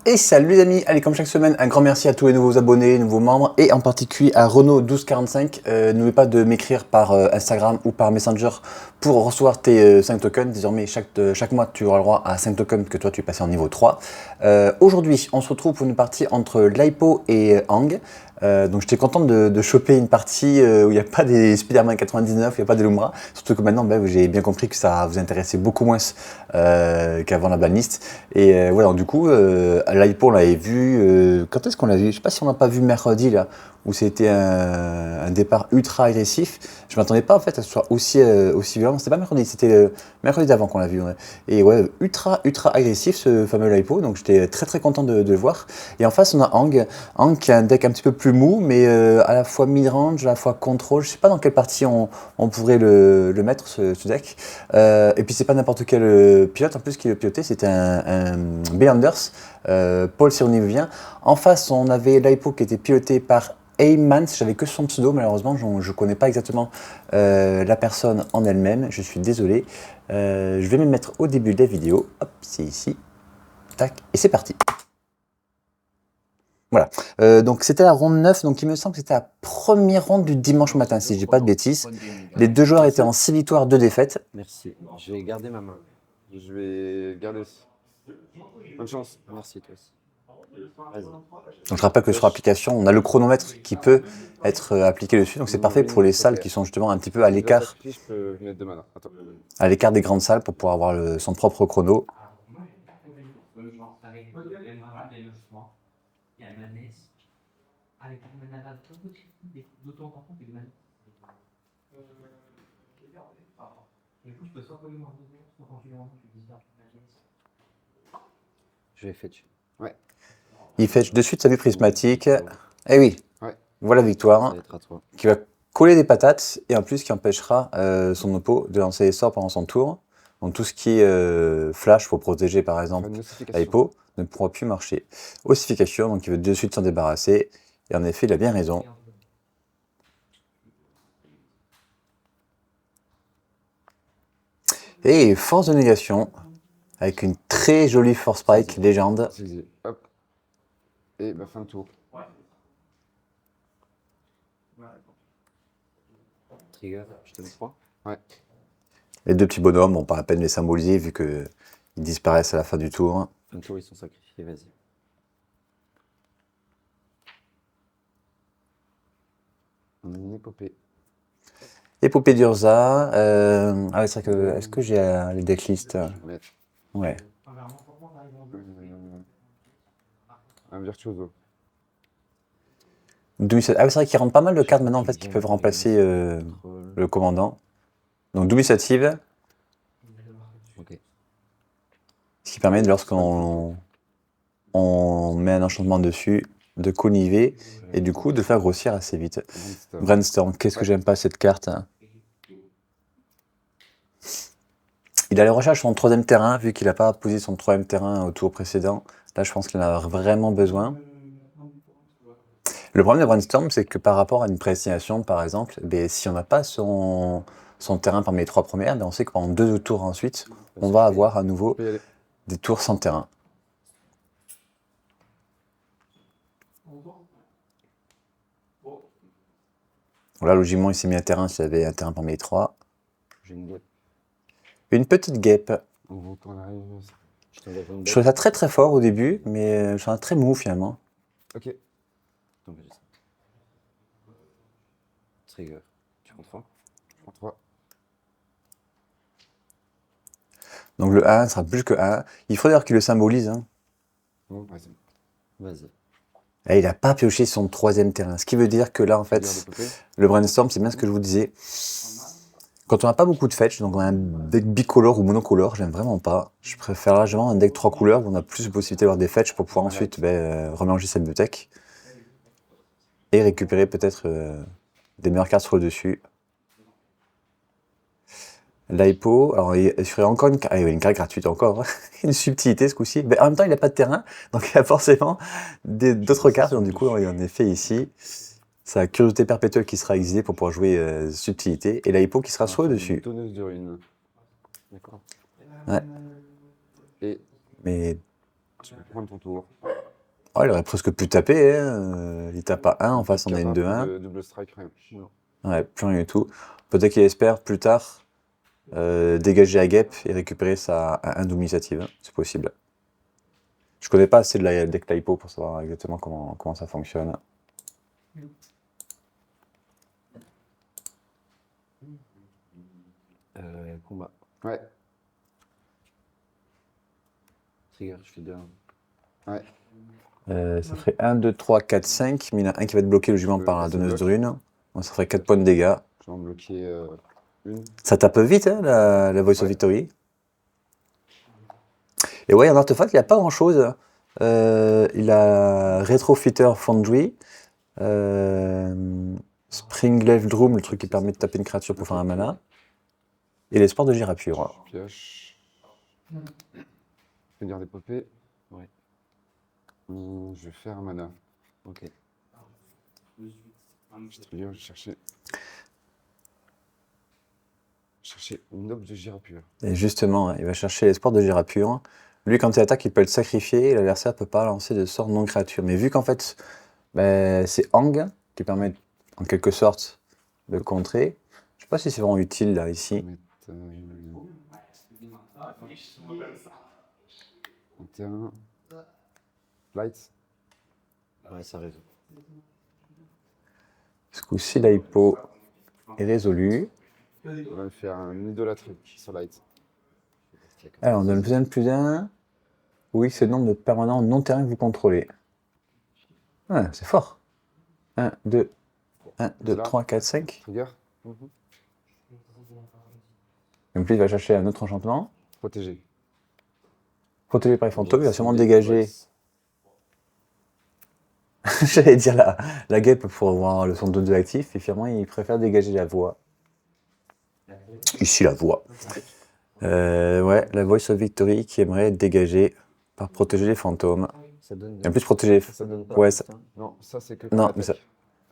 Et salut les amis, allez comme chaque semaine, un grand merci à tous les nouveaux abonnés, nouveaux membres et en particulier à Renaud1245. N'oubliez pas de m'écrire par Instagram ou par Messenger pour recevoir tes 5 tokens. Désormais chaque mois tu auras le droit à 5 tokens que toi tu es passé en niveau 3. Aujourd'hui on se retrouve pour une partie entre Laipo et Hang. Donc j'étais content de choper une partie où il n'y a pas des Spider-Man 99, il n'y a pas de Lumra. Surtout que maintenant j'ai bien compris que ça vous intéressait beaucoup moins qu'avant la banlist. Et voilà, donc, du coup, Laipo on l'avait vu, quand est-ce qu'on l'a vu? Je ne sais pas si on l'a pas vu mercredi là, où c'était un départ ultra agressif. Je ne m'attendais pas en fait à ce soit aussi violent. C'était pas mercredi, c'était mercredi d'avant qu'on l'a vu. Ouais. Et ouais, ultra agressif ce fameux Laipo, donc j'étais très content de le voir. Et en face on a Hang qui a un deck un petit peu plus mou, mais à la fois mid-range, à la fois contrôle. Je sais pas dans quelle partie on pourrait le mettre ce deck. Et puis c'est pas n'importe quel pilote en plus qui le pilotait, c'était un B-Anders, Paul Sironivien. En face on avait Laipo qui était piloté par Eymans, j'avais que son pseudo malheureusement, je connais pas exactement la personne en elle-même, je suis désolé. Je vais me mettre au début de la vidéo, hop c'est ici, tac, et c'est parti. Voilà, donc c'était la ronde 9, donc il me semble que c'était la première ronde du dimanche matin, si je dis pas de bêtises. Les deux joueurs étaient en 6 victoires, 2 défaites. Merci, je vais garder ma main. Je vais garder aussi. Bonne chance. Merci toi aussi. Vas-y. Donc je rappelle que sur l'application, on a le chronomètre qui peut être appliqué dessus, donc c'est parfait pour les salles qui sont justement un petit peu à l'écart. Je peux mettre de ma main. Attends. À l'écart des grandes salles pour pouvoir avoir son propre chrono. Je vais fetch. Ouais. Il fetch de suite sa vue prismatique. Eh oui, ouais. Voilà victoire. Ça va être à toi. Qui va coller des patates et en plus qui empêchera son oppo de lancer les sorts pendant son tour. Donc tout ce qui est flash pour protéger par exemple Laipo ne pourra plus marcher. Ossification, donc il veut de suite s'en débarrasser. Et en effet, il a bien raison. Et force de négation, avec une très jolie force spike légende. Hop. Et bah fin de tour. Trigger, je te mets 3. Ouais. Les deux petits bonhommes, on pas la peine de les symboliser vu qu'ils disparaissent à la fin du tour. Fin de tour, ils sont sacrifiés, vas-y. On a une épopée. Épopée d'Urza. Ah ouais, c'est vrai que. Est-ce que j'ai les decklists? Ouais. Un virtuoso. Ah oui, c'est vrai qu'il rentre pas mal de cartes maintenant en fait qui peuvent remplacer le commandant. Donc double initiative. Okay. Ce qui permet, lorsqu'on met un enchantement dessus, de conniver et du coup de faire grossir assez vite. Brainstorm, qu'est-ce que j'aime pas cette carte. Il allait rechercher son troisième terrain, vu qu'il n'a pas posé son troisième terrain au tour précédent. Là, je pense qu'il en a vraiment besoin. Le problème de Brainstorm, c'est que par rapport à une prédestination, par exemple, si on n'a pas son terrain parmi les 3 premières, on sait que pendant 2 tours ensuite, on va avoir à nouveau des tours sans terrain. Là, logiquement, il s'est mis un terrain s'il y avait un terrain parmi les 3. Une petite guêpe. Je trouvais ça très fort au début, mais je trouve ça très mou finalement. Ok. Trigger. Tu prends 3. Je prends 3. Donc le 1 sera plus que 1. Il faudrait d'ailleurs qu'il le symbolise. Hein. Bon, vas-y. Et il n'a pas pioché son troisième terrain. Ce qui veut dire que là, en fait, le brainstorm, c'est bien ce que je vous disais. Quand on n'a pas beaucoup de fetch, donc on a un deck bicolore ou monocolore, j'aime vraiment pas. Je préfère largement un deck 3 couleurs où on a plus de possibilités d'avoir des fetch pour pouvoir ensuite remélanger sa bibliothèque. Et récupérer peut-être des meilleures cartes sur le dessus. Laipo, alors il ferait encore une carte gratuite encore, une subtilité ce coup-ci. Mais en même temps, il n'a pas de terrain, donc il y a forcément d'autres cartes. Donc du coup, il y a en effet ici sa curiosité perpétuelle qui sera exilée pour pouvoir jouer subtilité, et Laipo qui sera sur le dessus. Tonneuse de ruines. D'accord. Ouais. Et mais tu peux prendre ton tour. Oh, il aurait presque pu taper, hein. Il tape à 1, en face on a une Cata, 2-1. double strike, rien. Non. Ouais, plus rien du tout. Peut-être qu'il espère plus tard dégager à Gep et récupérer sa 1 double initiative. C'est possible. Je connais pas assez de la deck Lipo pour savoir exactement comment ça fonctionne. Combat. Ouais, Trigger, je fais 2. ouais. Ça ferait 1, 2, 3, 4, 5. Mais il y en a un qui va être bloqué logiquement par la passer donneuse bloc. de runes. Donc ça ferait 4 points de dégâts. Je vais en bloquer une. Ça tape vite, hein, la Voice of Ouais. Victory. Et ouais, en artefact, il n'y a pas grand-chose. Il a Retrofitter Foundry, Spring Level Room, le truc qui permet de taper une créature pour faire un mana, et l'espoir de Girapure. Je pioche. Je vais dire d'épopée. Ouais. Je vais faire un mana. Ok. Je vais chercher une aube de Girapure. Et justement, il va chercher l'espoir de Girapure. Lui, quand il attaque, il peut le sacrifier, et l'adversaire ne peut pas lancer de sort non créature. Mais vu qu'en fait, c'est Hang qui permet en quelque sorte de le contrer, je sais pas si c'est vraiment utile là, ici. Je vais mettre 21. Light. Ouais, ça résout. Ce coup-ci, la hypo est résolue. On va me faire un idolâtrie sur Light. Alors, on donne plus un. Oui, c'est le nombre de permanents non terrain que vous contrôlez. Ouais, c'est fort. 1, 2, 1, 2, là. 3, 4, 5. Trigger. Et puis il va chercher un autre enchantement. Protégé. Protégé par les fantômes, il va sûrement Ciblé, dégager. ouais. J'allais dire la guêpe pour avoir le son de 2 actif, et finalement il préfère dégager la voix. Ici la voix. Ouais, la Voice of Victory qui aimerait dégager par protéger les fantômes. Ça donne. Et en plus protéger. Ça donne pas. Ouais, ça, Non, ça c'est que Non, pour mais ça- l'attaque.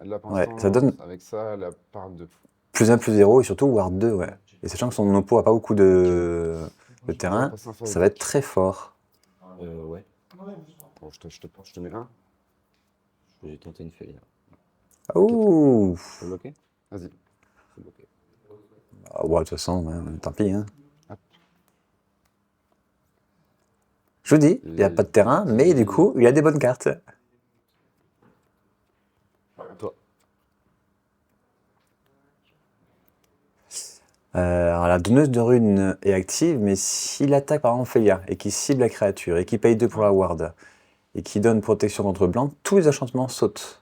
Là, pour ouais, l'instant, ça donne avec ça, elle a part 2. plus 1, plus 0 et surtout Ward 2, ouais. Et sachant que son oppo a pas beaucoup de terrain, ça va être très fort. Ouais. Bon, je te mets un. J'ai tenté une feuille. Ouh. Faut bloquer. Vas-y. C'est bloqué. Ah, ouais, de toute façon, tant pis. Hein. Hop. Je vous dis, il n'y a pas de terrain, mais du coup, il a des bonnes cartes. Toi. Alors, la donneuse de runes est active, mais s'il attaque par exemple Ophélia et qu'il cible la créature et qu'il paye 2 pour la ward et qu'il donne protection contre blanc, tous les enchantements sautent.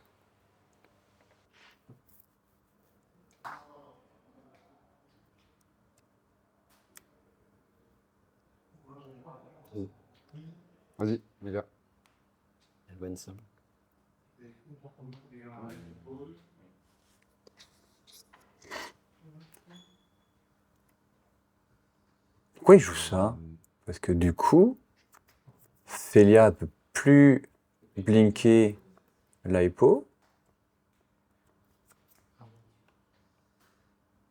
Vas-y, mets là. Elle bonne ça. Pourquoi il joue ça? Parce que du coup, Ophélia ne peut plus blinker l'hypo.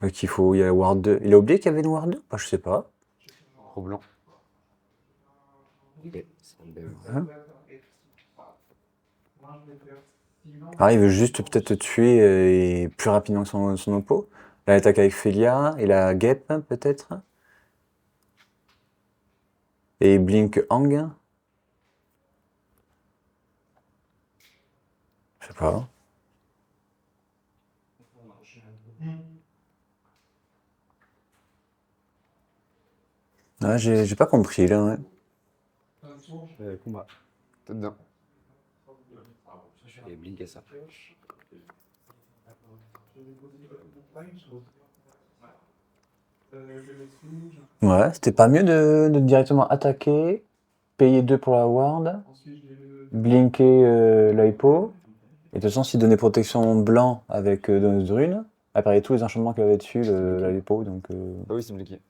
Donc il y a Ward 2. Il a oublié qu'il y avait une Ward 2? Bah, je sais pas. Pro blanc. Ok, c'est un bel. Hein? Ah, il veut juste peut-être te tuer et plus rapidement que son oppo. Là, il attaque avec Félia et la guêpe, peut-être. Et Blink Hang. Je sais pas. Ah, j'ai pas compris là, ouais. Combat. T'es dedans. Je vais blinker ça. Ouais, c'était pas mieux de directement attaquer, payer 2 pour la ward, blinker l'hypo. Et de toute façon, s'il donnait protection blanc avec donneuse de runes, apparaît tous les enchantements qu'il y avait dessus, la hypo, donc Ah oui, c'est bloqué.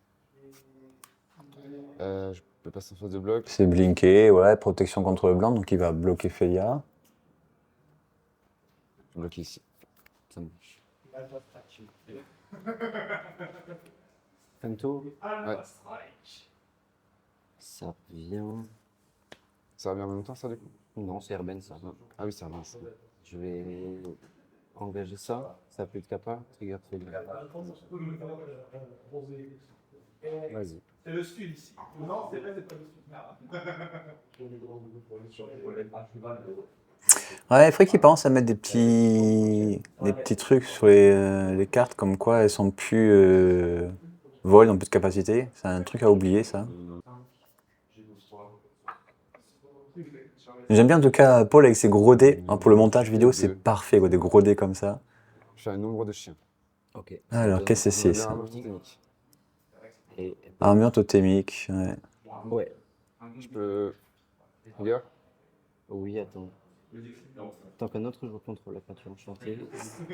Je peux passer en phase de bloc. c'est blinker, ouais, protection contre le blanc, donc il va bloquer Félia. Je vais bloquer ici. Ça marche. Femto. Ouais. Ça revient. Ça revient en même temps, ça, du coup? Non, c'est Herben ça. Ah oui, c'est mince. Je vais engager ça. Ça plus de kappa. Trigger failure. Vas-y. Ouais, il faudrait qu'ils pensent à mettre des petits trucs sur les cartes, comme quoi elles sont plus vol, ont plus de capacité. C'est un truc à oublier, ça. J'aime bien en tout cas Paul avec ses gros dés. Hein, pour le montage vidéo, c'est parfait, quoi, des gros dés comme ça. Je fais un nombre de chiens. Ok. Alors, qu'est-ce que Je c'est veux bien ça? un technique. Et Armure totémique, ouais. ouais. Je peux. Trigger. Oui, attends. Tant qu'un autre joueur contrôle la créature enchantée.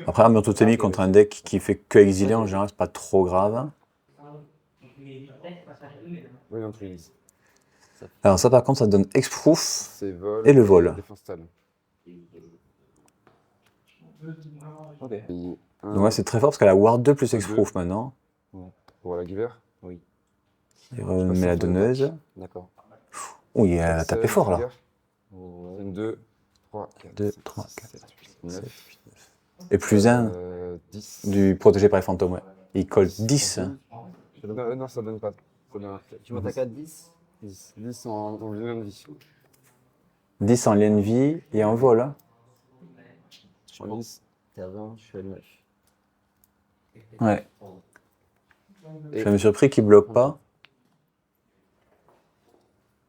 Après, armure totémique contre un deck qui fait que exiler, en général, c'est pas trop grave. Oui, non, Trinise. Alors ça, par contre, ça donne Hexproof C'est vol. et le vol. Défense tal. Ok. Et Donc un là, c'est très fort parce qu'elle a Ward 2 plus Deux. Hexproof maintenant. pour la giver. Oui. Il passe remet sur la phase donneuse. d'attaque. D'accord. Oh, il a tapé fort là. Ouais. 2, 3, 4, 2, 5, 3, 6, 4, 7, 8, 9. Et plus 1 10. du protégé par les fantômes, ouais. Il colle 10. Non, ça donne pas. Ça donne Tu m'attaques à 10. 10. 10 en lien de vie. 10 en lien de vie et en vol. Hein. Je En prends. 10. T'es à 20, je suis à 9. Ouais. Et Je suis surpris qu'il bloque pas.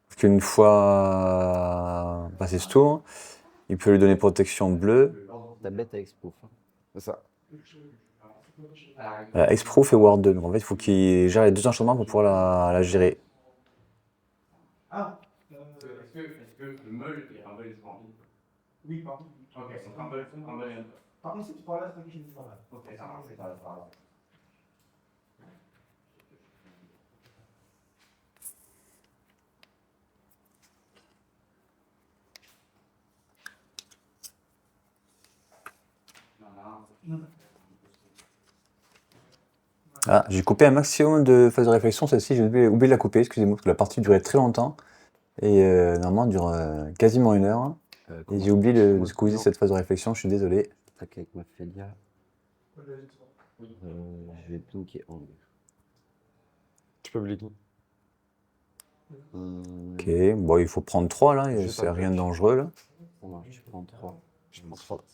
Parce qu'une fois passé ce tour, il peut lui donner protection bleue. Ta bête a expo. c'est ça. Hexproof et Ward 2. Donc en fait, il faut qu'il gère les deux enchantements pour pouvoir la gérer. Est-ce que le meule est un bel escambit? Oui, pardon. Ok, c'est un bel. Par contre, si tu parles là, c'est qui parle. Ok, ça marche, c'est pas grave. Ah, j'ai coupé un maximum de phases de réflexion. Celle-ci, j'ai oublié de la couper, excusez-moi, parce que la partie durait très longtemps. Et normalement, elle dure quasiment 1 heure. Et j'ai oublié de squeezer cette phase de réflexion, je suis désolé. Attaque avec ma Félia. Je vais blinker Hang. Tu peux bliquer. Ok, bon, il faut prendre 3 là, Je c'est pas rien de bloc. dangereux là. Ça marche, je prends 3. Je prends 3.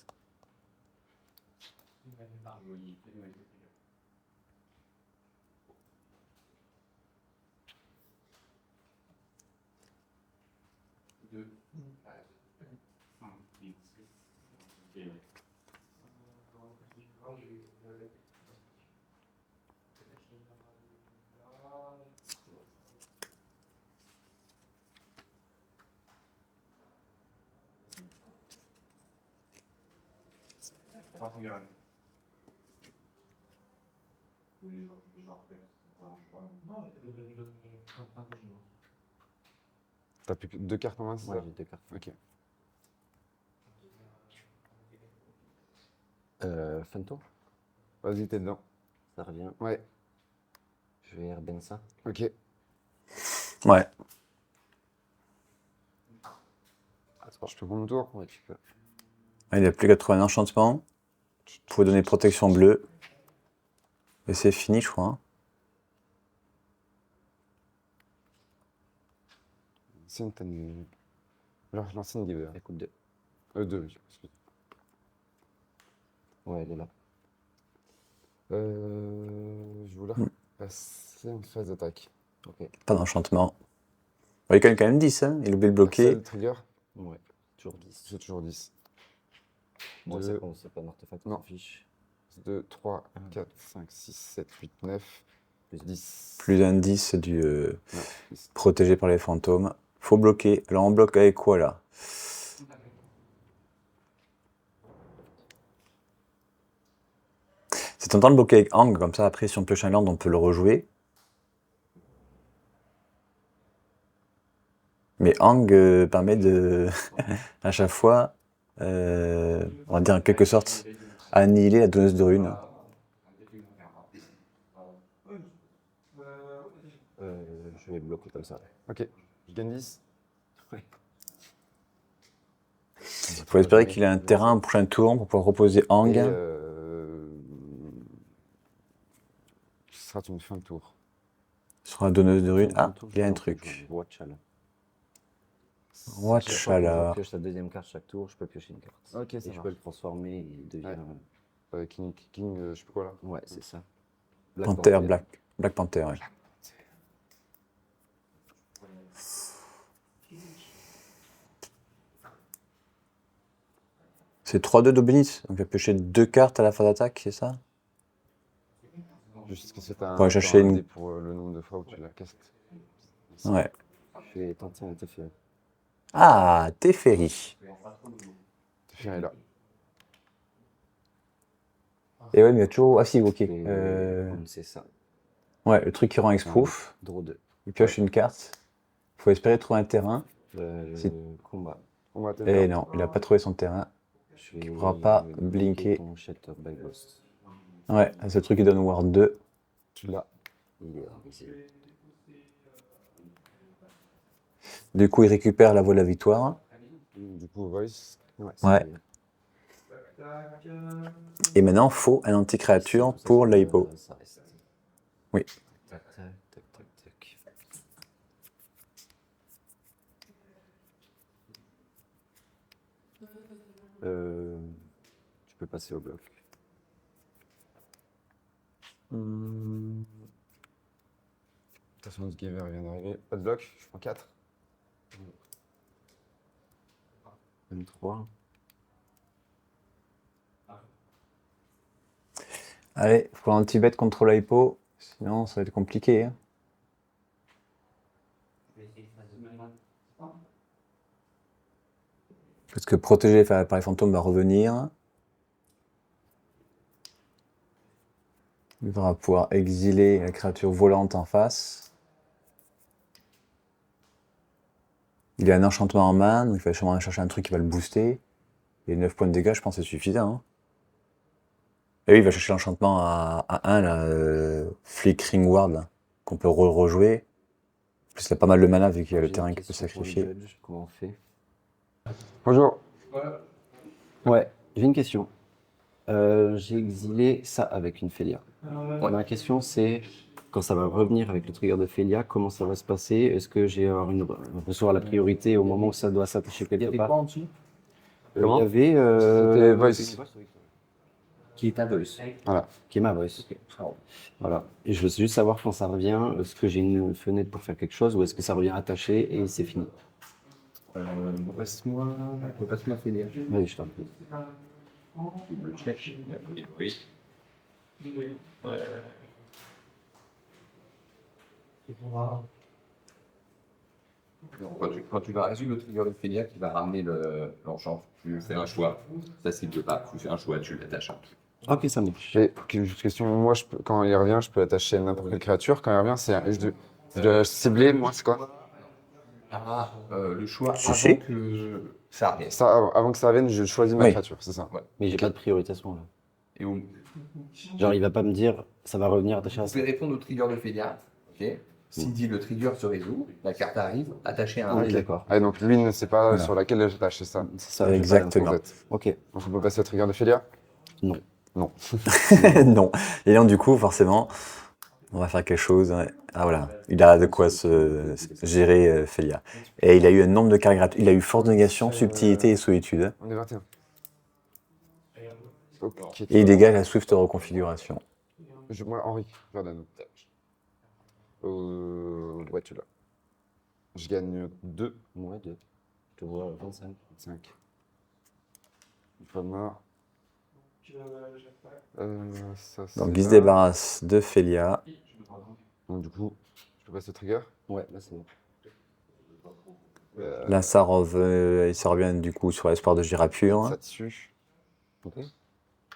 T'as plus que 2 cartes en main, c'est Ouais, ça? j'ai 2 cartes. Ok. Fanto, Vas-y, t'es dedans. ça revient. Ouais. Je vais Herben ça. Ok. Ouais. Je peux prendre mon tour? Ouais, tu peux. Il a plus qu'à trouver un enchantement. Vous pouvez donner protection bleue. Et c'est fini, je crois. Hein. Ancienne Tanu. L'ancienne giver. Elle coûte 2. 2, excuse. Ouais, elle est là. Je voulais passer en phase d'attaque. Ok. Pas d'enchantement. Bon, il colle quand même 10, hein. Il oublie de bloquer. Marcel, trigger. Ouais, toujours 10. J'ai toujours 10. Bon, Deux. c'est pas un artefact, on Non. s'en fiche. 2, 3, 4, 5, 6, 7, 8, 9, Plus 10. Plus d'un 10 du Ouais, 10. protégé par les fantômes. Faut bloquer. Alors on bloque avec quoi là? C'est tentant de bloquer avec Hang, comme ça après si on pioche un land on peut le rejouer. Mais Hang permet de, à chaque fois, on va dire en quelque sorte, annihiler la donneuse de runes. Je vais bloquer comme ça. Ok. Je gagne 10. Ouais. Il faut espérer qu'il ait un terrain au prochain tour pour pouvoir reposer Hang. Et ce sera ton fin de tour. Sur la donneuse de runes. Fin de Ah, tour, il y a un je peux truc. jouer Watchala. Watch. Chaque fois que Voilà. je pioche la deuxième carte chaque tour, je peux piocher une carte. Ok, Et ça je marche. peux le transformer, il devient. King, je sais plus quoi là. Ouais, c'est ça. Black Panther, Panther. Black Panther, ouais. C'est 3-2 d'Obélis. Donc il va piocher 2 cartes à la fin d'attaque, c'est ça? Juste que c'est un, Ouais, chercher un une- dé pour le nombre de fois où tu la castes. Ouais. Je vais tenter un Teferi. Ah, Teferi. Teferi est là. Et ouais, mais il y a toujours. Ah si, ok. C'est ça. Ouais, le truc qui rend Hexproof. Draw 2. Il pioche une carte. Il faut espérer trouver un terrain. C'est- Combat. On va Et non, il n'a pas trouvé son terrain. Je vais pourra pas blinker blinker. ton Shelter by Ghost. Ouais, c'est le truc qui donne Ward 2. Tu l'as. Il est invisible. Du coup, il récupère la voie de la victoire. Du coup, Voice. Ouais. Ouais. Et maintenant, faut un anti-créature pour l'hypo. Ça reste. Oui. Tac, tac, tac, tac, tac. Tu peux passer au bloc. De toute façon, notre giver vient d'arriver. Pas de bloc, je prends 4. M3. Allez, faut un anti-bet contre l'hypo. Sinon, ça va être compliqué. Hein. Parce que protéger par les fantômes va revenir. Il va pouvoir exiler la créature volante en face. Il a un enchantement en main, donc il va sûrement aller chercher un truc qui va le booster. Et 9 points de dégâts, je pense que c'est suffisant. Hein. Et oui, il va chercher l'enchantement à 1, là, Flickering Ward, là, qu'on peut rejouer. En plus, il a pas mal de mana vu qu'il y a le J'ai une terrain qu'il peut question pour le sacrifier. judge. Comment on fait? Bonjour. Ouais, j'ai une question. J'ai exilé ça avec une Félia. Ma question c'est, quand ça va revenir avec le trigger de Félia, comment ça va se passer? Est-ce que j'ai recevoir la priorité au moment où ça doit s'attacher quelque part? en dessous? Il y avait C'était Voice. qui est ta voice. Voilà. Qui est ma voice. Voilà. Et je veux juste savoir quand ça revient, est-ce que j'ai une fenêtre pour faire quelque chose ou est-ce que ça revient attaché et c'est fini? Passe-moi Félia. Oui, je t'en prie. Oui. Quand tu vas résoudre le trigger de Félia qui va ramener l'enchant, tu fais un choix. Ça cible pas. Tu fais un choix, tu l'attaches. Ok, ça marche. Et juste question, moi, quand il revient, je peux l'attacher à n'importe quelle créature. Quand il revient, je dois cibler, moi, c'est quoi? Le choix Si, avant si. que ça arrive. Ça, avant que ça revienne, je choisis ma Oui. créature, c'est ça. Mais j'ai pas de priorité à ce moment-là. Et on Genre, il va pas me dire, ça va revenir attaché à vous ça. pouvez répondre au trigger de Félia. Ok. S'il dit le trigger se résout, la carte arrive, attachée à un. Ok, d'accord. Ah, donc lui ne sait pas Voilà. sur laquelle j'attache, c'est ça. C'est ça. j'ai pas Exactement. l'info. Ok. Donc on peut passer au trigger de Félia? Non. Non. Non. Et donc, du coup, forcément, on va faire quelque chose. Ouais. Ah voilà, il a de quoi se gérer Félia. Et il a eu un nombre de cartes gratuites. Il a eu force de négation, subtilité et solitude. On est 21. Ok. Et il dégage la swift reconfiguration. Moi, Henri, Jordan. Ouais, tu l'as. Je gagne 2. Ouais, 2. Je te vois 25. 5. Pas mort. Ça, Donc, c'est il se là. débarrasse de Félia. Donc, du coup, je peux passer au trigger. Ouais, là c'est bon. Là, ça revient du coup sur l'espoir de Girapure. Ça dessus. Ok.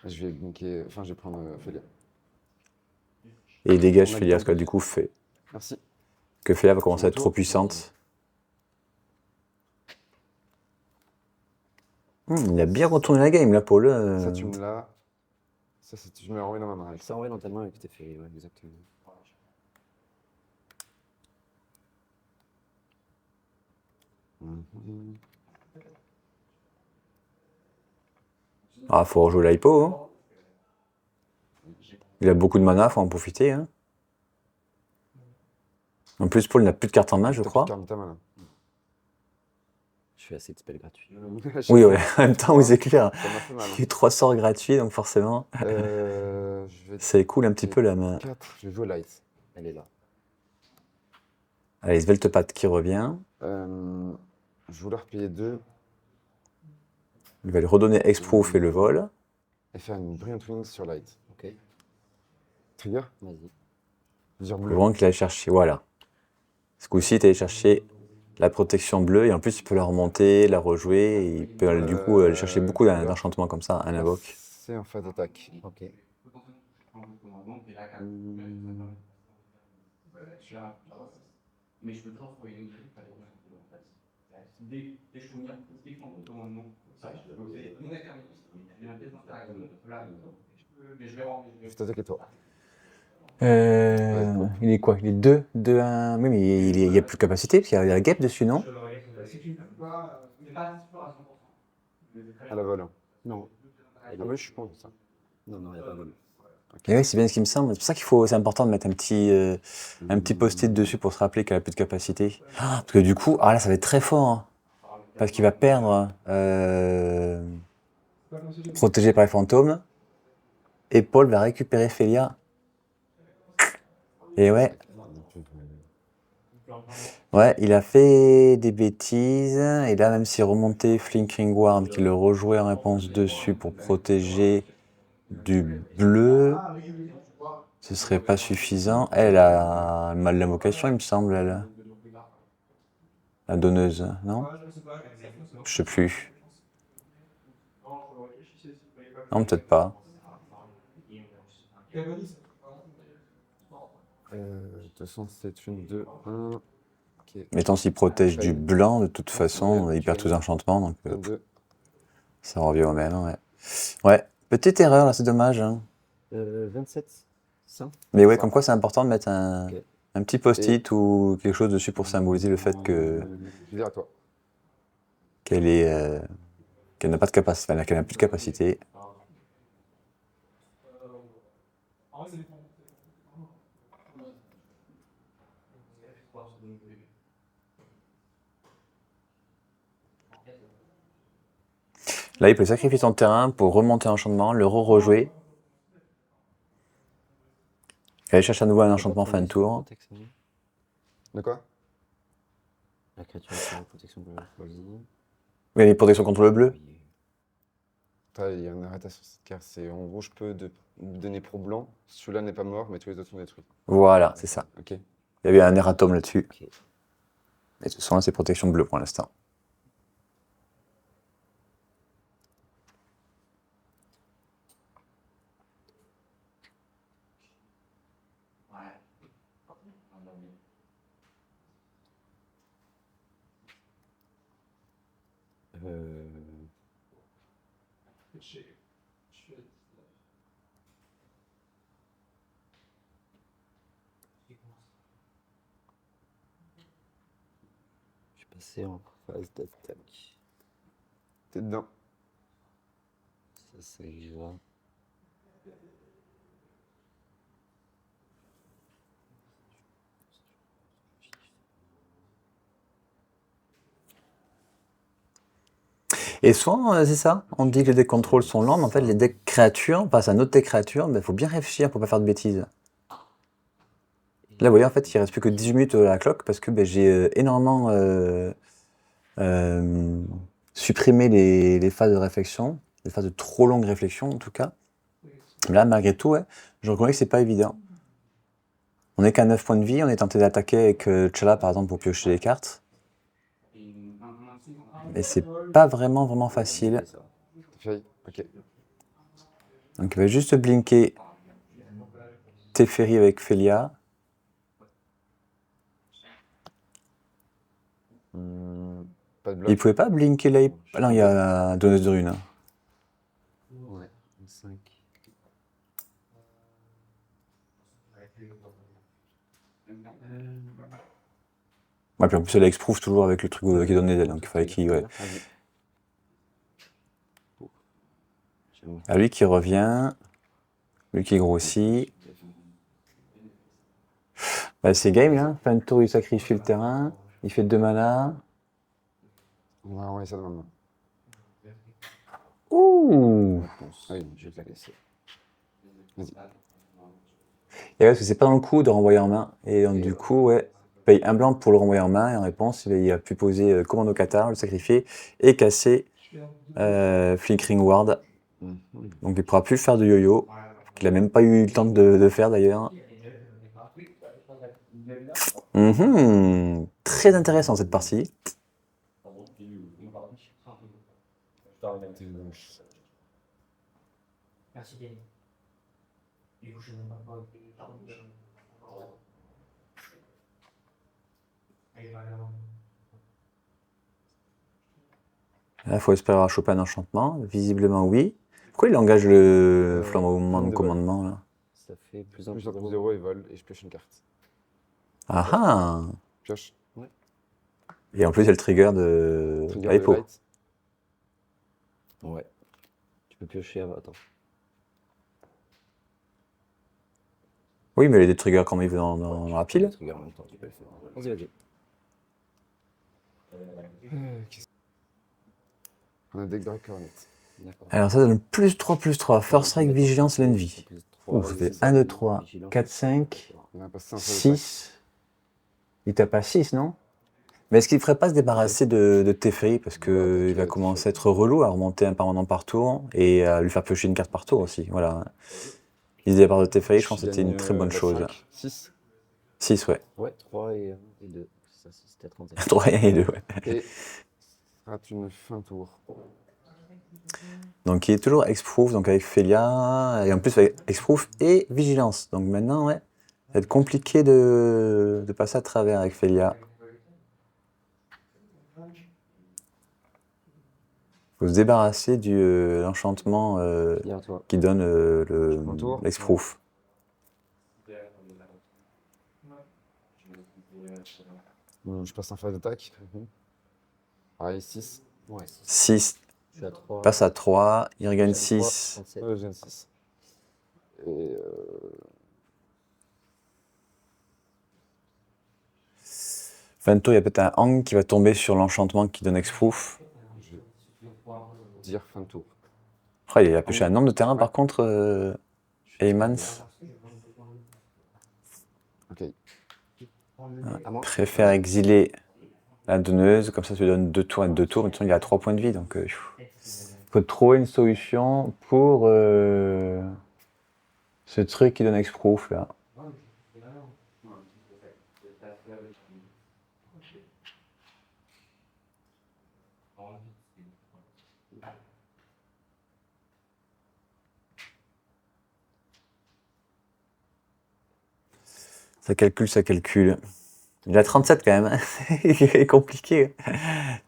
Je vais blinker. Enfin, je vais prendre Félia. Et il dégage On a Félia, le ce que du coup fait Merci. que Félia va commencer à être Mon trop tour. puissante. Il a bien retourné la game là pour le. Ça, tu me l'as. Ça, je me l'ai renvoyé dans ma main. Ça envoie dans ta main avec tes ferries, ouais, exactement. Mhm. Ah, faut rejouer l'hypo. Hein. Il a beaucoup de mana, faut en profiter. Hein. En plus, Paul n'a plus de cartes en main, je T'as plus crois. de carte de ta main, là. Je fais assez de spells gratuits. Oui, ouais. En même temps, vous éclairez. Ça m'a fait mal. Il y a eu 3 sorts gratuits, donc forcément, Je vais ça coule un petit peu la main. 4, je vais jouer light. Elle est là. Allez, Sveltepath qui revient. Je voulais repayer 2 Il va lui redonner Hexproof et le vol. et faire une Brilliant Wings sur light. Ok, Trigger? vas-y. Dire Faut bleu. vraiment qu'il aille chercher, voilà. Ce coup-ci, tu allé chercher la protection bleue, et en plus, il peut la remonter, la rejouer, et il peut du coup aller chercher beaucoup d'enchantements comme ça, un invoque. C'est en phase d'attaque. Ok. Mais je peux toujours trouver une grille, pas des souvenirs qui font ton nom. Ça, je peux poser. Mon intermédiaire, il y a une pièce d'interaction. Là, mais je vais rendre. Je vais t'attaquer toi. Il est quoi? Il est 2, 2, 1. Oui, mais il n'y a plus de capacité, parce qu'il y a la guêpe dessus, non? Si tu ne peux pas, mais pas à 100%. À la vol. Non. Ah oui, je suis con ça. Non, il n'y a pas de vol. Et oui, c'est bien ce qui me semble. C'est pour ça c'est important de mettre un petit post-it dessus pour se rappeler qu'elle a plus de capacité. Ah, parce que du coup, là, ça va être très fort. Hein, parce qu'il va perdre protégé par les fantômes. Et Paul va récupérer Félia. Et ouais. Ouais, il a fait des bêtises. Et là, même s'il remontait Flinkering Ward, qu'il le rejouait en réponse dessus pour protéger du bleu, ce serait pas suffisant. Elle a mal d'invocation, il me semble, elle. La donneuse, non? Je sais plus. Non, peut-être pas. De toute façon, c'est une 2, 1. Ok. Mettons s'il protège du blanc, de toute façon, il perd tous les enchantements, donc 22. ça revient au même, ouais. Ouais, petite erreur là, c'est dommage. Hein. 27, ça? Mais ouais, comme quoi c'est important de mettre un petit post-it Et- ou quelque chose dessus pour symboliser le fait Je vais dire à toi. qu'elle n'a pas de capacité, enfin, qu'elle n'a plus de capacité. Là, il peut sacrifier son terrain pour remonter l'enchantement, le rejouer. Et aller chercher à nouveau un enchantement fin de tour. De quoi? La créature a la protection de la choisie. Oui, les protections contre le bleu. Oui. Il y a un arrêt sur cette carte. C'est en gros, je peux donner pro blanc. Celui-là n'est pas mort, mais tous les autres sont détruits. Voilà, c'est ça. Ok. Il y avait un erratum là-dessus. Ok. Et ce sont là ces protections bleues pour l'instant. Je suis passé en phase d'attaque. T'es dedans. Ça y va. Et souvent, c'est ça. On dit que les decks contrôle sont lents, mais en fait, les decks créatures, passe à un autre deck créature, il faut bien réfléchir pour pas faire de bêtises. Là, vous voyez, en fait, il reste plus que 18 minutes à la clock parce que j'ai énormément supprimé les phases de réflexion, les phases de trop longue réflexion en tout cas. Mais là, malgré tout, ouais, je reconnais que c'est pas évident. On est qu'à 9 points de vie, on est tenté d'attaquer avec T'Challa par exemple pour piocher les cartes. Mais c'est pas vraiment facile. Failli. Ok. Donc il va juste blinker Teferi avec Félia. Pas de bloc. Il pouvait pas blinker l'Ape. Ah non, il y a Donneuse de Rune. Hein. Ouais, 5. Ouais, puis en plus elle exprove toujours avec le truc qui donne des ailes, donc il fallait qu'il. Ouais. Ah, lui qui revient. Lui qui grossit. Bah, c'est game là. Fin de tour, il sacrifie le terrain. Il fait 2 mana. On va envoyer ça de maintenant. Ouh! Réponse. Oui. Je vais te la laisser. Vas-y. Et ouais, parce que c'est pas dans le coup de renvoyer en main. Et donc, du coup, ouais, il paye un blanc pour le renvoyer en main. Et en réponse, il a pu poser Commando Qatar, le sacrifier et casser Flickering Ward. Mhm. Donc il pourra plus faire de yo-yo. Qu'il a même pas eu le temps de faire d'ailleurs. Très intéressant cette partie. Merci Denis. Du coup, je ne sais pas. Là, il faut espérer avoir chopé un enchantement. Visiblement, oui. Pourquoi il engage le flambeau de de commandement là? Ça fait plus un Plus pour un plus 0. 0 et vol, et je pioche une carte. Ah ah! Pioche. Et en plus, il y a le trigger de Trigger de Hypo. light. Ouais. Tu peux piocher avant. Attends. Oui, mais il y a des triggers quand même dans la pile. Trigger en même temps, tu peux le faire. Vas-y, vas-y. On a deck breaker net. D'accord. Alors ça donne +3/+3. First strike, vigilance, l'envie. Plus Ouh, 3, ça fait 1, 2, 3, 4, 5, On a passé un seul 6. Il tape à 6, non? Mais est-ce qu'il ne ferait pas se débarrasser de Teferi parce Ouais, qu'il va attaquer commencer à Teferi. être relou, à remonter un permanent par tour et à lui faire piocher une carte par tour aussi. Voilà. Il se débarrasse de Teferi, je pense que c'était une très bonne chose. 6. 6, ouais. Ouais, 3 et 2. Ça, c'était 31. 3 et 2, ouais. Et rate une fin tour. Donc il est toujours Hexproof, donc avec Felia, et en plus avec Hexproof et Vigilance. Donc maintenant, ouais, ça va être compliqué de passer à travers avec Felia. Faut se débarrasser de l'enchantement Viens, toi. qui donne Un tour. l'Hexproof. Je passe en phase d'attaque. Pareil, 6. Ouais. 6, Je suis à 3. passe à 3, il regagne Je suis à 3, 6. 37. Je viens de 6. Et Fin de tour, il y a peut-être un Hang qui va tomber sur l'enchantement qui donne Hexproof. je vais dire fin de tour. Oh, il a pêché un nombre de terrain par contre, Eymans. Ok. À moi. Préfère exiler la donneuse, comme ça lui donne 2 tours et 2 tours. Maintenant il a 3 points de vie, donc il faut trouver une solution pour ce truc qui donne Hexproof là. Ça calcule, ça calcule. Il a 37 quand même, hein. C'est compliqué.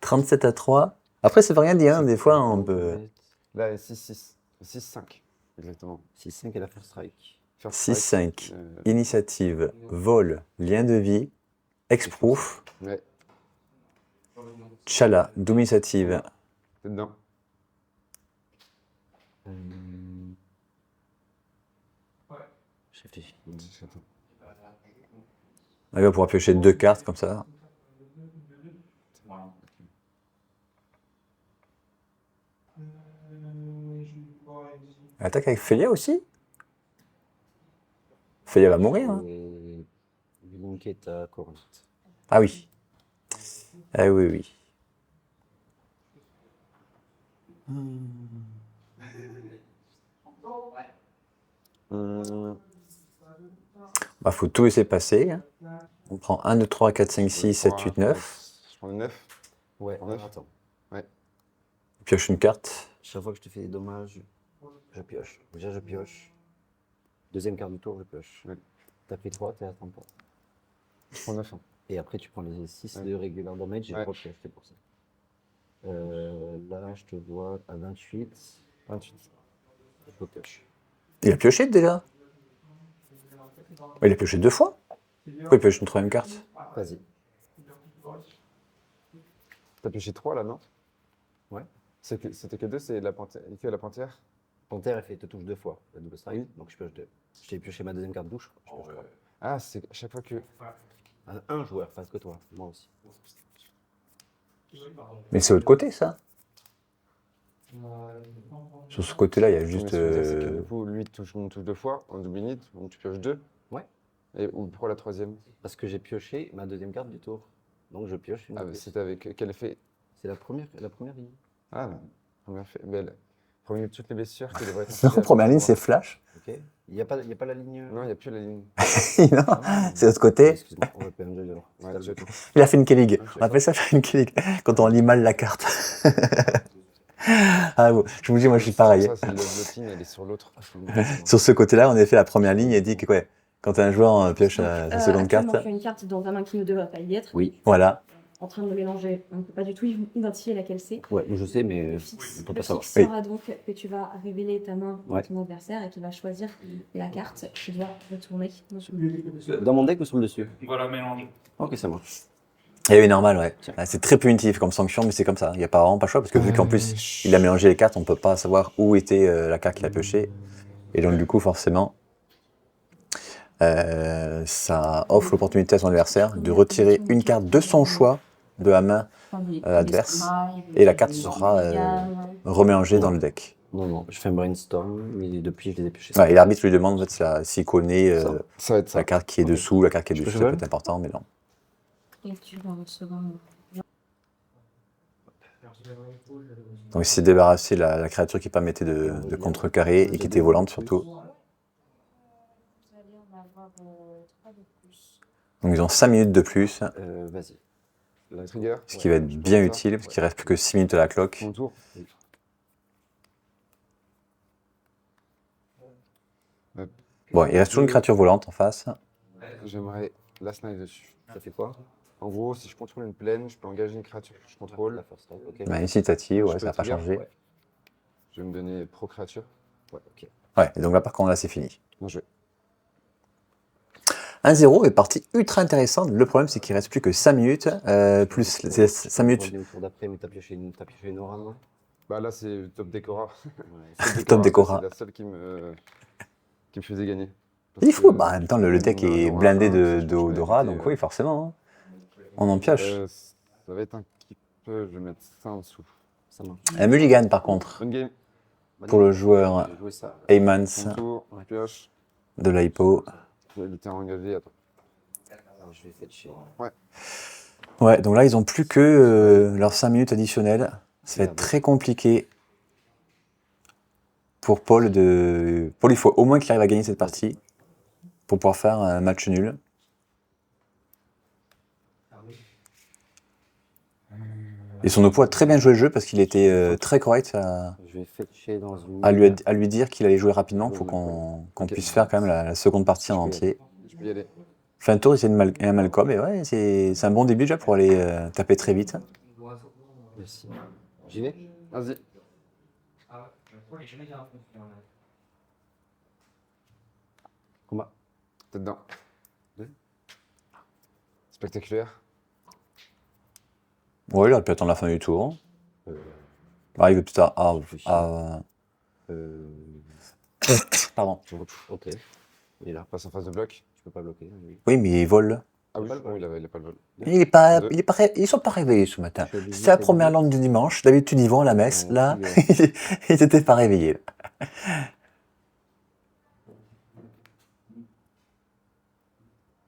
37 à 3. Après, ça veut rien dire, hein. Des fois on peut. Là, 6, 6. 6, 5. Exactement. 6-5 et la first strike. First 6, strike, 5. Initiative, vol, lien de vie, Hexproof, Ouais, Chala, Dominative. t'es dedans. Je réfléchis. Attends. Il va pouvoir piocher 2 cartes comme ça. Attaque avec Felia aussi? Felia va mourir, hein. Et Link est à Corinth. Ah oui. Ah oui, oui. Bah, faut tout laisser passer, hein. On prend 1, 2, 3, 4, 5, 6, 7, 8, 9. Je prends le 9. Ouais, En neuf. attends. Pioche une carte. Chaque fois que je te fais des dommages, je pioche. Déjà, je pioche. Deuxième carte du tour, je pioche. Ouais. T'as pris 3, t'es à 30 points. Je prends 9. Et après, tu prends les 6 Ouais. de regular damage et Ouais. je repioche, c'est pour ça. Là, je te vois à 28. 28. Je repioche. Il a pioché déjà. Il a pioché 2 fois. Pourquoi il pioche une 3e carte? Vas-y. T'as pioché 3 là, non? Ouais. C'était que 2, c'est la panthère. Que la panthère? Ton terre, elle te touche 2 fois. La double strike, donc je pioche 2. J'ai pioché ma deuxième carte douche. Je pioche 3. Ah, c'est à chaque fois que. Un joueur, pas que toi. Moi aussi. Mais c'est l'autre côté, ça. Sur ce côté-là, il y a Mais juste. ce que je veux dire, c'est que du coup, lui me touche 2 fois, en double init, donc tu pioches 2. Ouais. Et ou pour la troisième. Parce que j'ai pioché ma deuxième carte du tour. Donc je pioche une. Ah, bah, c'était avec quel effet? C'est la première ligne. Ah, première fait. Belle. Premier de toutes les blessures qui devraient être. Non, première ligne, c'est flash. Ok. Il n'y a pas la ligne. Non, il n'y a plus la ligne. Non, c'est l'autre côté. Excuse-moi, on va PMJ alors. Ouais, C'est je- le tour. Il a fait une Kellig. Ok. On appelle ça faire une Kellig. Quand on lit mal la carte. Ah, bon, je vous dis, moi, je suis pareil. Ça, c'est le blocking, elle est sur l'autre. Sur ce côté-là, en effet, la première ligne, elle dit que ouais, quand un joueur pioche sa seconde Actuellement, carte, tu as une carte dans ta main qui ne devrait pas y être. Oui. voilà. En train de le mélanger. On ne peut pas du tout identifier laquelle c'est. Ouais, je sais, mais Le on fixe, peut le pas savoir. fixe sera donc que tu vas révéler ta main à Ouais. ton adversaire et qu'il va choisir la carte que tu dois retourner dans son Dans mon deck ou sur le dessus? Voilà, mélange. Ok, ça marche. Et oui, normal, ouais. Tiens. Ah, c'est très punitif comme sanction, mais c'est comme ça. Il n'y a pas vraiment pas le choix, parce que vu qu'en plus, il a mélangé les cartes, on ne peut pas savoir où était la carte qu'il a piochée. Et donc, du coup, forcément, ça offre l'opportunité à son adversaire de retirer une carte de son choix de la main adverse, et la carte sera remélangée dans le deck. Non, je fais un brainstorm, mais depuis, je les ai piochés. Ouais, et l'arbitre lui demande en fait, s'il connaît Ça va être ça. la carte qui est dessous, la carte qui est Je peux dessus, ça peut jouer être important, mais non. Et tu vas recevoir. Donc il s'est débarrassé de la créature qui permettait de contrecarrer et qui était volante surtout. Donc ils ont 5 minutes de plus, Vas-y. La Trigger. ce qui va être bien utile, parce qu'il reste plus que 6 minutes à la clock. Mon tour. Bon, il reste toujours une créature volante en face. J'aimerais la snipe dessus. Ça fait quoi? En gros, si je contrôle une plaine, je peux engager une créature que je contrôle. La first strike, ok. Bah, incitative, ouais, Je ça n'a peux pas trigger, changé. ouais. Je vais me donner pro créature. Ouais, ok. Ouais, et donc là par contre là c'est fini. Bien joué. 1-0 est partie ultra intéressante. Le problème c'est qu'il reste plus que 5 minutes, plus c'est 5 minutes On revient au tour d'après, mais t'as pioché une aura, non? Bah là, c'est top Décora. Ouais. Top Décora. C'est la seule qui me faisait gagner. Il faut, bah, en même temps le deck on est aura blindé un, de si je peux d'aura, éviter, donc oui forcément, hein. On en pioche. Ça va être un petit peu, je vais mettre ça en dessous. Ça marche. Un mulligan par contre, Bonne game. pour le joueur Je vais jouer ça. Eymans Mon tour, Ouais. pioche. de l'hypo. Le terrain engagé, attends. Alors, je vais fetcher. Ouais, donc là ils ont plus que leurs 5 minutes additionnelles. Ça va être très compliqué pour Paul de... Paul, il faut au moins qu'il arrive à gagner cette partie pour pouvoir faire un match nul. Et son oppo a très bien joué le jeu parce qu'il était très correct Je vais fetcher dans une. à lui dire qu'il allait jouer rapidement pour qu'on puisse faire quand même la seconde partie en entier. Je peux y aller. Fait un tour, il y a un Malcolm et ouais, c'est un bon début déjà pour aller taper très vite. Merci. J'y vais? Vas-y. Combat. T'es dedans. Spectaculaire. Ouais, il aurait pu attendre la fin du tour. Euh, Il veut peut-être euh, Pardon. Ok. Il est là. Passe en phase de bloc. Tu peux pas bloquer. Oui. Oui, mais il vole. Ah oui, pas le vol. il a pas le vol. Ils sont pas réveillés ce matin. Je suis obligé C'était la de- première langue du dimanche. D'habitude, ils vont à la messe. Ouais, Là, oui, ils n'étaient pas réveillés.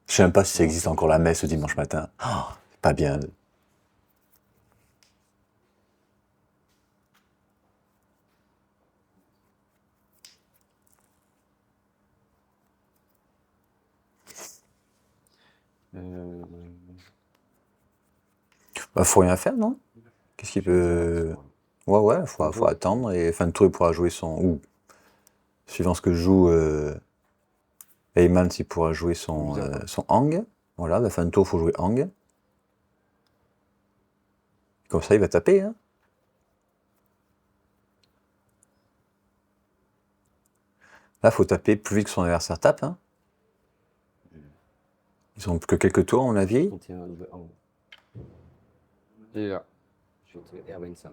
Je sais même pas si ça existe encore la messe le dimanche matin. Oh, c'est pas bien. Euh, Bah, faut rien faire, non? Qu'est-ce qu'il peut... Ouais, faut attendre et fin de tour, il pourra jouer son... Ou, suivant ce que joue Eymans, il pourra jouer son Hang. Voilà, la fin de tour, il faut jouer Hang. Comme ça, il va taper. Hein. Là, il faut taper plus vite que son adversaire tape. Hein. Ils ont que quelques tours, à mon avis. 31, oh, Il est là. je vais te Airbain ça.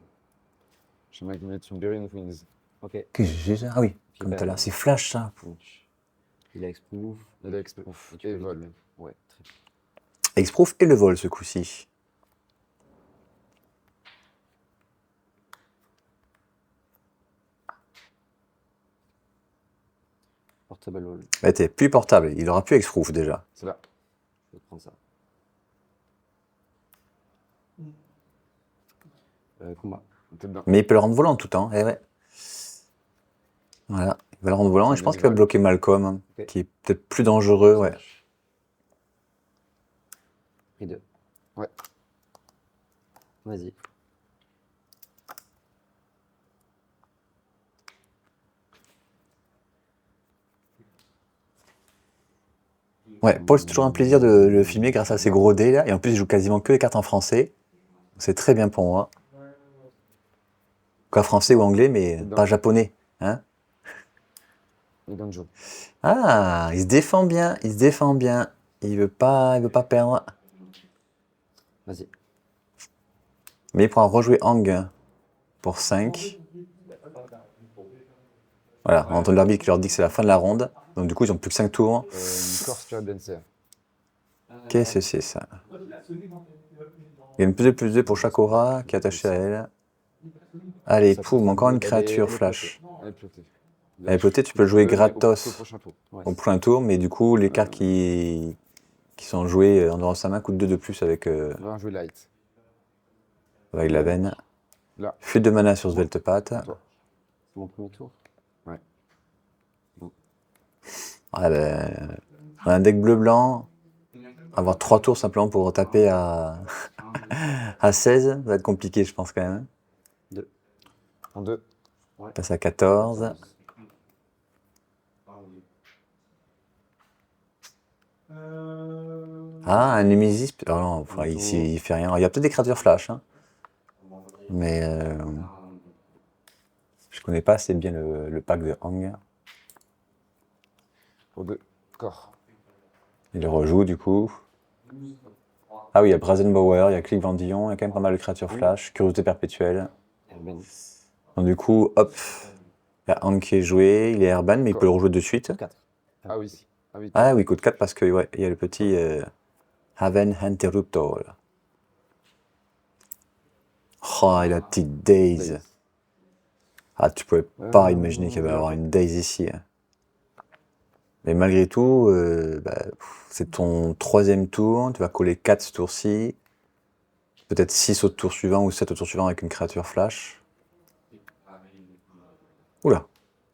J'aimerais qu'il mette son Berry Wings. Ok. Qu'est-ce que j'ai ça? Ah oui, comme tout à l'heure. C'est flash ça. Punch. Il a exprove. Il a exproof et vol. Ouais, très bien. Exproof et le vol ce coup-ci. Portable wall. Bah, t'es plus portable, il aura plus exproof déjà. C'est là. Je vais prendre ça. Combat. T'es bien. Mais il peut le rendre volant tout le temps, eh ouais. Voilà, il va le rendre volant et je pense qu'il va bloquer Malcolm, hein, Ok. qui est peut-être plus dangereux, ouais. Pris 2. Ouais. Vas-y. Ouais, Paul, c'est toujours un plaisir de le filmer grâce à ses gros dés là, et en plus il joue quasiment que les cartes en français. C'est très bien pour moi. Quoi, français ou anglais, mais pas japonais, hein. Et Danjo. Ah, il se défend bien, il se défend bien. Il veut pas perdre. Vas-y. Mais il pourra rejouer Hang pour 5. Voilà, on entend l'arbitre qui leur dit que c'est la fin de la ronde. Donc du coup, ils ont plus que 5 tours. Une Corse Spirit Dancer. Qu'est-ce que c'est ça? Il y a une +2/+2 pour chaque aura qui est attachée à elle. Allez, poum, encore une créature flash. Elle est plotée. Elle est plotée, tu peux le jouer Mais au gratos prochain tour. Ouais. au prochain tour, mais du coup, les cartes qui sont jouées en dehors de sa main coûtent 2 de plus avec On va jouer light. la veine. Là. Fuite de mana sur Sveltepath. C'est mon premier tour. Ah ben, on a un deck bleu-blanc. Avoir 3 tours simplement pour taper à, à 16, ça va être compliqué, je pense, quand même. 2. En 2. Passe à 14. Ah, un Nemesis. Oh non, enfin, ici, il fait rien. Il y a peut-être des créatures flash, hein. Mais je connais pas assez bien le pack de Hang. Pour 2. Corps. Il le rejoue, du coup. Ah oui, il y a Brazenbauer, il y a Click Vendillon, il y a quand même pas mal de créatures flash. Curiosité perpétuelle. Herben. Donc du coup, hop, il y a Hang qui est joué, il est Airban, mais il peut le rejouer de suite. 4. Ah oui. Ah oui. Ah oui, il coûte 4 parce que ouais, il y a le petit Haven Interruptor. Là. Oh, et la petite Daze. Ah, tu pouvais pas imaginer qu'il y avait avoir une Daze ici. Hein. Mais malgré tout, c'est ton 3e tour, tu vas coller 4 ce tour-ci. Peut-être 6 au tour suivant ou 7 au tour suivant avec une créature flash. Oula.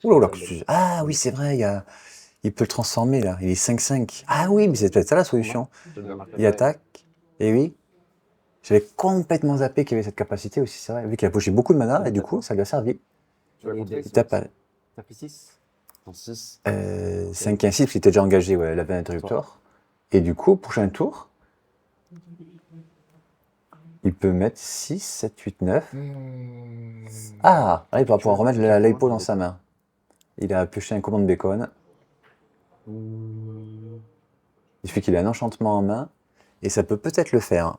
Oula, qu'est-ce que tu dis? Ah oui, c'est vrai, il peut le transformer là, il est 5-5. Ah oui, mais c'est peut-être ça la solution. Il attaque, et oui. J'avais complètement zappé qu'il y avait cette capacité aussi, c'est vrai, vu qu'il a poché beaucoup de mana, et du coup, ça lui a servi. Tu vas contrer Il tape à T'as pris 6. en 6. 5 et un 6, parce qu'il était déjà engagé, ouais, la veine interrupteur. Et du coup, prochain tour, il peut mettre 6, 7, 8, 9. Ah, là, il va pouvoir remettre la Leipo dans sa main. Il a pioché un commande bacon. Il suffit qu'il ait un enchantement en main, et ça peut peut-être le faire.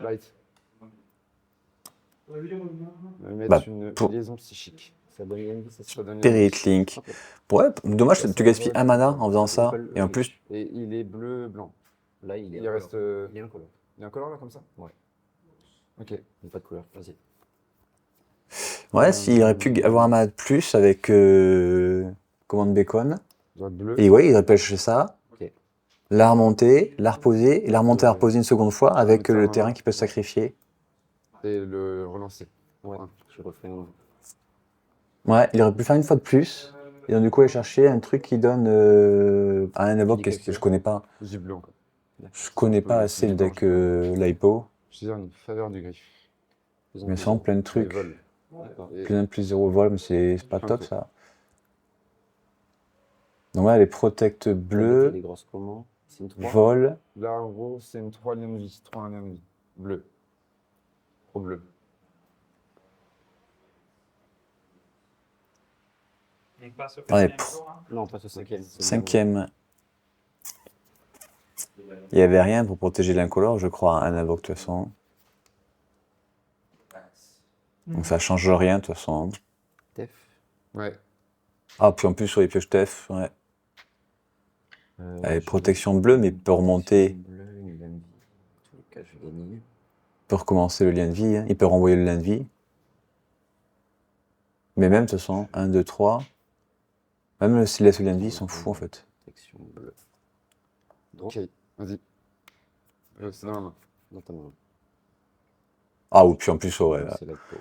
Light. On va mettre Bah, une pour- liaison psychique. Ça donne une vie, ça Ça donne Spirit Link. Ok. Ouais, dommage, tu gaspilles un mana en faisant ça, et en plus, Et il est bleu-blanc. Là, il est Il reste. Il est incolore. Il y a un color là comme ça? Ouais. Ok. Il n'y a pas de couleur. Vas-y. ouais, s'il aurait pu avoir un mana de plus avec commande bacon, Doit être bleu. et ouais, il aurait pu acheter ça, Ok. la remonter, la reposer, et la remonter, la reposer une seconde fois avec le terrain qui peut se sacrifier. Et le relancer. Ouais. Je refais un. Ouais, il aurait pu faire une fois de plus, et donc du coup aller chercher un truc qui donne à un invoque que je connais pas. Du bleu encore. Je connais pas assez le deck Lipo, Je suis une faveur du griffe. mais sans plein de Et trucs. vol. D'accord. Et Plus 1, plus 0 vol, mais c'est pas Un top peu. ça. Donc ouais, les protect Les bleu, grosses comment? C'est une 3. vol. là, en gros, c'est une 3 liens de vie. 3 liens de vie. Bleu. Trop bleu. On passe au Ouais, 4e tour, hein. Non, pas ce 5e. 5e. Il n'y avait rien pour protéger l'incolore, je crois, un invoque de toute façon. Donc ça change rien de toute façon. Tef. Ouais. Ah, puis en plus sur les pioches TEF, ouais. Allez, protection bleue, mais il peut remonter, Bleu, une lien de vie. En tous les cas, je vais gagner. il peut recommencer le lien de vie, hein. Il peut renvoyer le lien de vie. Mais même de toute façon, 1, 2, 3. Même s'il laisse le lien de vie, il s'en fout en fait. Protection bleue. Ok, vas-y. C'est dans la main. Dans ta main. Ah, ou puis en plus, ouais, là, C'est la peau.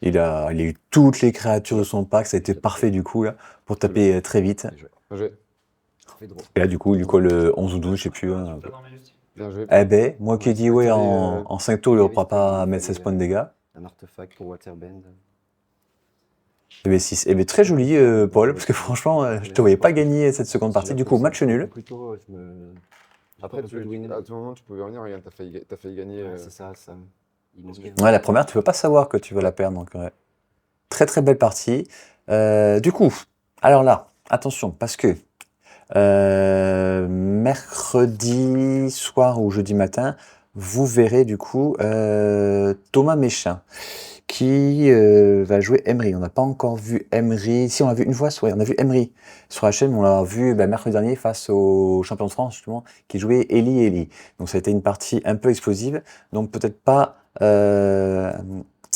il a eu toutes les créatures de son pack, ça a été parfait du coup là, pour taper très vite. Bien joué. Bien joué. Fais draw. Et là du coup, il lui colle 11 ou 12, je sais plus. Hein. Bien joué. Eh ben, moi qui ai dit ouais, T'avais, en 5 tours, il ne pourra pas mettre 16 points de dégâts. Un artefact pour Waterbend. Eh ben 6. Eh ben très joli Paul, parce que franchement, je te voyais pas gagner cette seconde partie. Du coup, match nul. Plutôt, je me... Après, à tout moment, tu pouvais revenir. Regarde, t'as failli gagner. Ouais, c'est ça, ça. Il nous vient. Ouais, la première, tu peux pas savoir que tu vas la perdre. Donc, ouais. Très très belle partie. Du coup, alors là, attention, parce que mercredi soir ou jeudi matin, vous verrez du coup Thomas Méchin qui va jouer Emery. On n'a pas encore vu Emery. Si, on l'a vu une fois, ouais, on a vu Emery sur la chaîne, mais on l'a vu mercredi dernier face au champion de France, justement, qui jouait Eli. Donc ça a été une partie un peu explosive, donc peut-être pas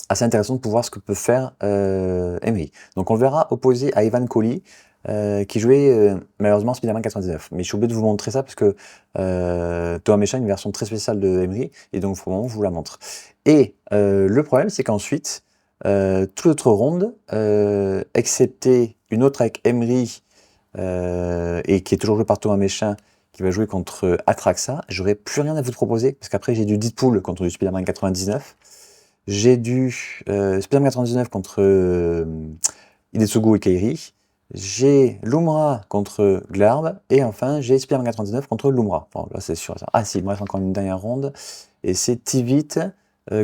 assez intéressant de pouvoir ce que peut faire Emery. Donc on le verra opposé à Ivan Colli, qui jouait malheureusement Spider-Man 99. Mais je suis obligé de vous montrer ça parce que Thomas Méchin a une version très spéciale de Emery, et donc il faut vraiment que je vous la montre. Et le problème, c'est qu'ensuite, toute l'autre ronde, excepté une autre avec Emery, et qui est toujours jouée par Thomas Méchin, qui va jouer contre Atraxa, j'aurais plus rien à vous proposer, parce qu'après j'ai du Deadpool contre du Spider-Man 99, j'ai du Spider-Man 99 contre Hidetsugu et Kairi, j'ai Lumra contre Glarb, et enfin j'ai Spider-Man 99 contre Lumra. Bon, là c'est sûr. Ah si, il me reste encore une dernière ronde, et c'est Tivit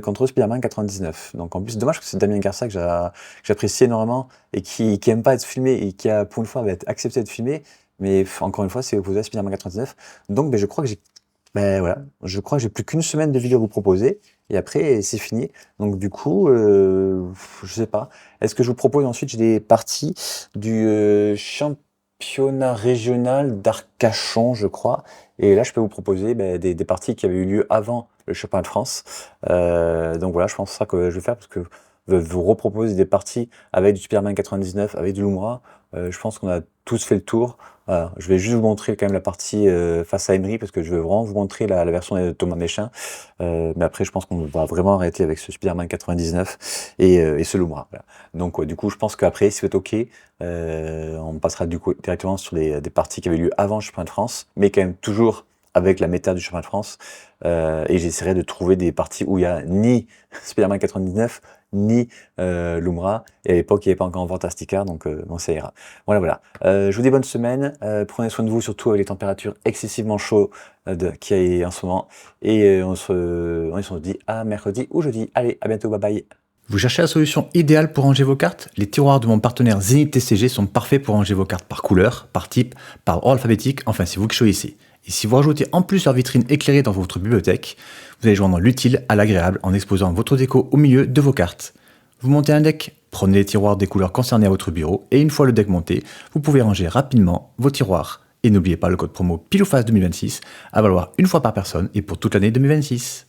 contre Spider-Man 99. Donc en plus, dommage que c'est Damien Garcia que j'apprécie énormément, et qui aime pas être filmé, et qui a pour une fois accepté d'être filmé, mais encore une fois c'est opposé à Spider-Man 99. Donc je crois que j'ai plus qu'une semaine de vidéo à vous proposer, et après c'est fini. Donc du coup, je sais pas. Est-ce que je vous propose ensuite, j'ai des parties du championnat régional d'Arcachon, je crois. Et là, je peux vous proposer des parties qui avaient eu lieu avant le championnat de France. Donc voilà, je pense que c'est ça que je vais faire, parce que vous reproposer des parties avec du Spider-Man 99, avec du Lumra. Je pense qu'on a tous fait le tour. Voilà, je vais juste vous montrer quand même la partie face à Emery, parce que je veux vraiment vous montrer la version de Thomas Méchin. Mais après, je pense qu'on va vraiment arrêter avec ce Spider-Man 99 et ce Lumra. Voilà. Donc du coup, je pense qu'après, si vous êtes OK, on passera du coup directement sur des parties qui avaient lieu avant le championnat de France, mais quand même toujours avec la méta du championnat de France. Et j'essaierai de trouver des parties où il n'y a ni Spider-Man 99, ni Lumra. Et à l'époque, il n'y avait pas encore Fantastica, donc bon, ça ira. Voilà. Je vous dis bonne semaine. Prenez soin de vous, surtout avec les températures excessivement chaudes qu'il y a en ce moment. Et on se dit à mercredi ou jeudi. Allez, à bientôt, bye bye. Vous cherchez la solution idéale pour ranger vos cartes? Les tiroirs de mon partenaire Zenith TCG sont parfaits pour ranger vos cartes par couleur, par type, par ordre alphabétique, enfin c'est vous qui choisissez. Et si vous rajoutez en plus leur vitrine éclairée dans votre bibliothèque, vous allez joindre l'utile à l'agréable en exposant votre déco au milieu de vos cartes. Vous montez un deck, prenez les tiroirs des couleurs concernées à votre bureau, et une fois le deck monté, vous pouvez ranger rapidement vos tiroirs. Et n'oubliez pas le code promo PILOUFACE 2026 à valoir une fois par personne et pour toute l'année 2026.